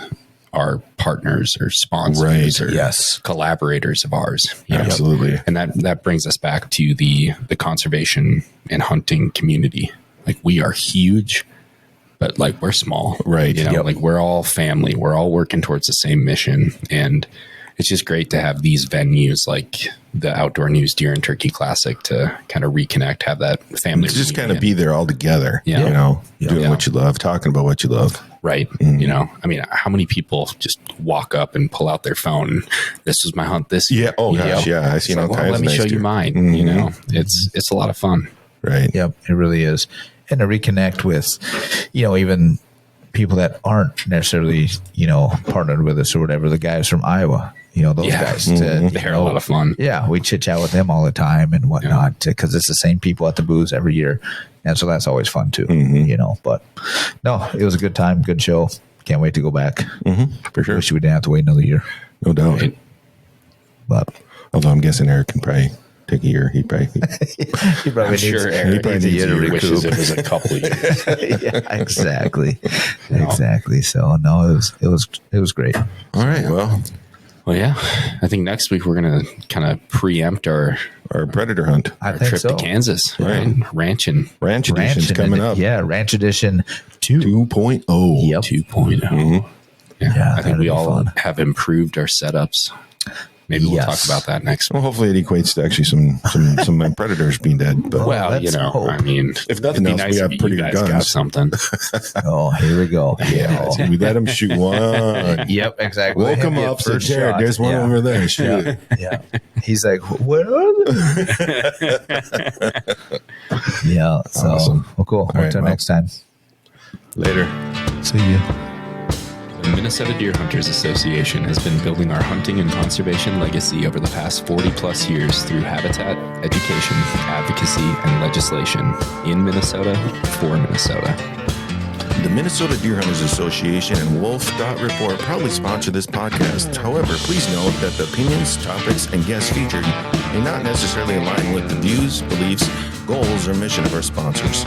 are partners or sponsors Right. or Yes. collaborators of ours. you know? Absolutely. And that brings us back to the conservation and hunting community. Like, we are huge, but we're small. Right. You know, Yep. like, we're all family. We're all working towards the same mission. And it's just great to have these venues like the Outdoor News Deer and Turkey Classic to kind of reconnect, have that family. To just kind of reunion. be there all together, Yeah. you know, doing Yeah. what you love, talking about what you love. Right. Mm-hmm. You know, I mean, how many people just walk up and pull out their phone? This was my hunt this year. Yeah. Oh, you gosh. know? Yeah. I It's seen like, all well, kinds let of me nice show you deer. mine. You know, it's a lot of fun. Right. Yep, it really is. And to reconnect with, you know, even people that aren't necessarily, you know, partnered with us or whatever, the guys from Iowa, you know, those Yeah. guys. To, you They're know, a lot of fun. Yeah, we chit chat with them all the time and whatnot because it's the same people at the booths every year. And so that's always fun too, you know. But no, it was a good time, good show. Can't wait to go back. For sure. Wish we didn't have to wait another year. No doubt. Right. But Although I'm guessing Eric can probably take a year. He probably. he probably I'm sure Eric probably needs a year to wishes recoup. it was a couple of years. yeah, exactly. Exactly. So no, it was great. All right. Well, Well, yeah, I think next week we're going to kind of preempt our our predator hunt, I think trip so. to Kansas, Right. right? Ranching ranch edition's coming up. Yeah, Ranch Edition 2. 2.0. Yep. 2.0. Yeah, Yeah, I think that'd we be all fun. have improved our setups. Maybe we'll Yes. talk about that next Well, week. hopefully it equates to actually some predators being dead. But Well, let's you know, hope. I mean, If nothing it'd be else, we nice have if pretty you good guys got guns. something. Oh, here we go. yeah, we let him shoot one. Yep, exactly. Woke him Hit up. Said, first Jared, shot. there's one Yeah. over there. Shoot. Yeah, yeah. He's like, where are they? Yeah. So, Awesome. well, cool. right, Until well. next time. Later. See you. The Minnesota Deer Hunters Association has been building our hunting and conservation legacy over the past 40 plus years through habitat, education, advocacy, and legislation in Minnesota for Minnesota. The Minnesota Deer Hunters Association and Wolf Dot Report proudly sponsor this podcast. However, please note that the opinions, topics, and guests featured may not necessarily align with the views, beliefs, goals, or mission of our sponsors.